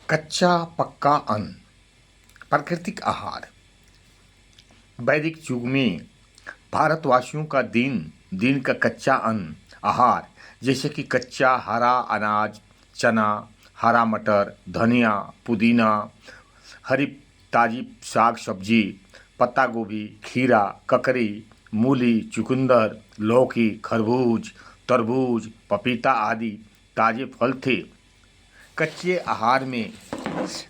कच्चा पक्का अन्न, प्राकृतिक आहार। वैदिक युग में भारतवासियों का दिन दिन का कच्चा अन्न आहार, जैसे कि कच्चा हरा अनाज, चना, हरा मटर, धनिया, पुदीना, हरी ताजी साग सब्जी, पत्ता गोभी, खीरा, ककड़ी, मूली, चुकंदर, लौकी, खरबूज, तरबूज, पपीता आदि ताजे फल थे। कच्चे आहार में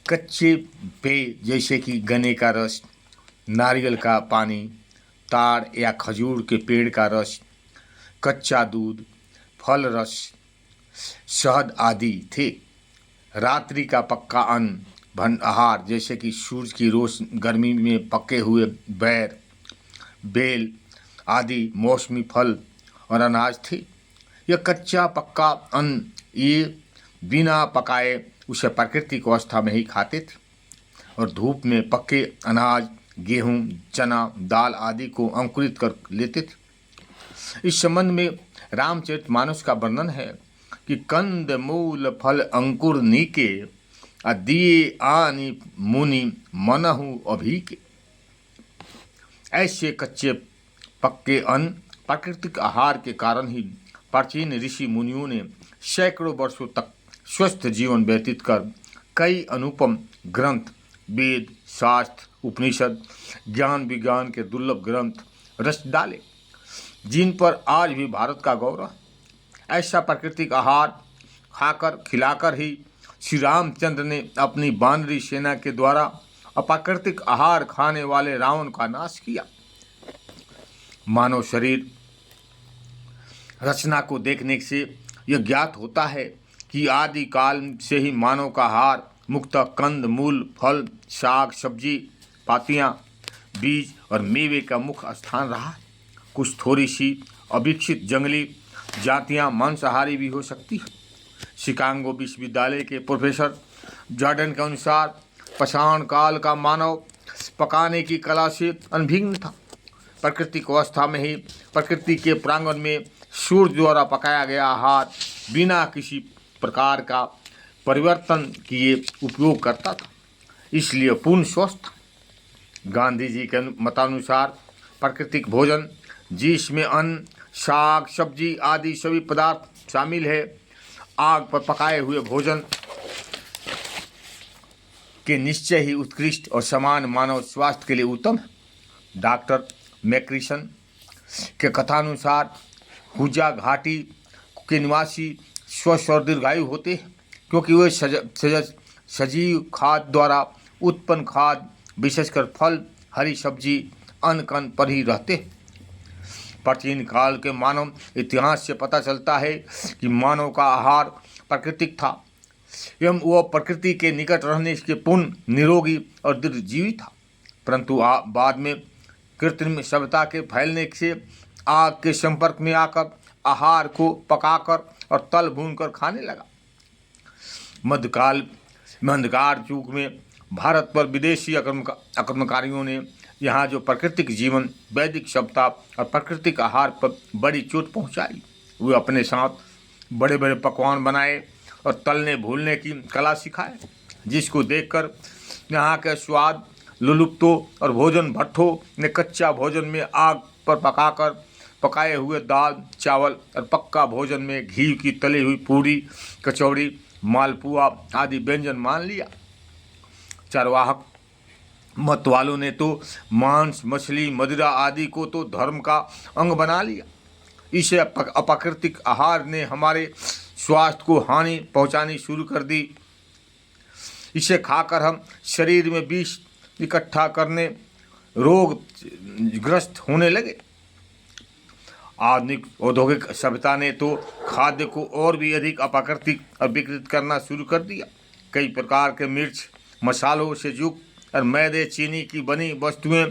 कच्चे पेय जैसे कि गन्ने का रस, नारियल का पानी, ताड़ या खजूर के पेड़ का रस, कच्चा दूध, फल रस, शहद आदि थे। रात्रि का पक्का अन्न भंड आहार जैसे कि सूरज की रोशनी, गर्मी में पके हुए बैर, बेल आदि मौसमी फल और अनाज थे। यह कच्चा पक्का अन्न ये बिना पकाए उसे प्राकृतिक अवस्था में ही खाते थे और धूप में पके अनाज, गेहूं, चना, दाल आदि को अंकुरित कर लेते थे। इस संबंध में रामचरितमानस का वर्णन है कि कंद मूल फल अंकुर नीके, दिए आनि मुनि मनहु अभीके। ऐसे कच्चे पक्के अन्न प्राकृतिक आहार के कारण ही प्राचीन ऋषि मुनियों ने सैकड़ों वर्षों तक स्वस्थ जीवन व्यतीत कर कई अनुपम ग्रंथ, वेद, शास्त्र, उपनिषद, ज्ञान विज्ञान के दुर्लभ ग्रंथ रच डाले, जिन पर आज भी भारत का गौरव। ऐसा प्राकृतिक आहार खाकर खिलाकर ही श्री रामचंद्र ने अपनी वानरी सेना के द्वारा अप्राकृतिक आहार खाने वाले रावण का नाश किया। मानव शरीर रचना को देखने से यह ज्ञात होता है कि आदि काल से ही मानव का आहार मुख्यतः कंद मूल, फल, साग सब्जी, पातियाँ, बीज और मेवे का मुख्य स्थान रहा है। कुछ थोड़ी सी अविकसित जंगली जातियां मांसाहारी भी हो सकती है। शिकागो विश्वविद्यालय के प्रोफेसर जॉर्डन के अनुसार पाषाण काल का मानव पकाने की कला से अनभिज्ञ था। प्राकृतिक अवस्था में ही प्रकृति के प्रांगण में सूर्य द्वारा पकाया गया आहार बिना किसी प्रकार का परिवर्तन किए उपयोग करता था, इसलिए पूर्ण स्वस्थ। गांधी जी के मतानुसार प्राकृतिक भोजन जिसमें अन्न, साग सब्जी आदि सभी पदार्थ शामिल है, आग पर पकाए हुए भोजन के निश्चय ही उत्कृष्ट और समान मानव स्वास्थ्य के लिए उत्तम है। डॉक्टर मैक्रिसन के कथानुसार हुजा घाटी के निवासी स्वस्थ और दीर्घायु होते हैं क्योंकि वे सजीव खाद्य द्वारा उत्पन्न खाद्य विशेषकर फल, हरी सब्जी, अन्न कण पर ही रहते हैं। प्राचीन काल के मानव इतिहास से पता चलता है कि मानव का आहार प्राकृतिक था एवं वह प्रकृति के निकट रहने के पूर्ण निरोगी और दीर्घजीवी था, परंतु बाद में कृत्रिम सभ्यता के फैलने से आग के संपर्क में आकर आहार को पकाकर और तल भूनकर खाने लगा। मध्यकाल में अंधकार युग में भारत पर विदेशी आक्रमणकारियों ने यहाँ जो प्राकृतिक जीवन, वैदिक सभ्यता और प्राकृतिक आहार पर बड़ी चोट पहुँचाई। वे अपने साथ बड़े बड़े पकवान बनाए और तलने भूलने की कला सिखाए, जिसको देखकर यहाँ के स्वाद लुलुप्तों और भोजन भट्ठों ने कच्चा भोजन में आग पर पकाकर पकाए हुए दाल चावल और पक्का भोजन में घी की तली हुई पूरी, कचौड़ी, मालपुआ आदि व्यंजन मान लिया। चरवाहक मत वालों ने तो मांस, मछली, मदिरा आदि को तो धर्म का अंग बना लिया। इसे अप्राकृतिक आहार ने हमारे स्वास्थ्य को हानि पहुंचानी शुरू कर दी। इसे खाकर हम शरीर में विष इकट्ठा करने रोग ग्रस्त होने लगे। आधुनिक औद्योगिक सभ्यता ने तो खाद्य को और भी अधिक अप्राकृतिक और विकृत करना शुरू कर दिया। कई प्रकार के मिर्च, मसालों से युक्त और मैदे, चीनी की बनी वस्तुएं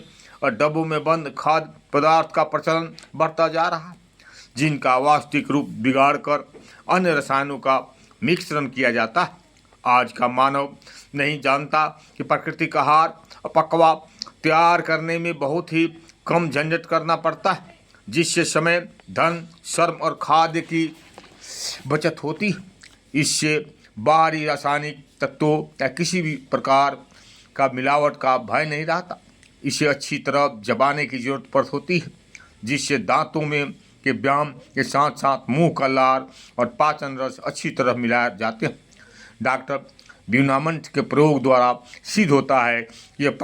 और डब्बों में बंद खाद्य पदार्थ का प्रचलन बढ़ता जा रहा है, जिनका वास्तविक रूप बिगाड़ कर अन्य रसायनों का मिश्रण किया जाता है। आज का मानव नहीं जानता कि प्राकृतिक आहार और पकवा तैयार करने में बहुत ही कम झंझट करना पड़ता है, जिससे समय, धन, श्रम और खाद्य की बचत होती है। इससे बाहरी रासायनिक तत्वों या किसी भी प्रकार का मिलावट का भय नहीं रहता। इसे अच्छी तरह चबाने की जरूरत पड़ होती है, जिससे दांतों में के व्यायाम के साथ साथ मुंह का लार और पाचन रस अच्छी तरह मिलाए जाते हैं। डॉक्टर ब्यूनामंट के प्रयोग द्वारा सिद्ध होता है कि यह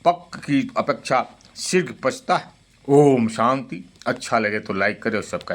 पक्क की अपेक्षा शीघ्र पचता है। ओम शांति। अच्छा लगे तो लाइक करें और सब्सक्राइब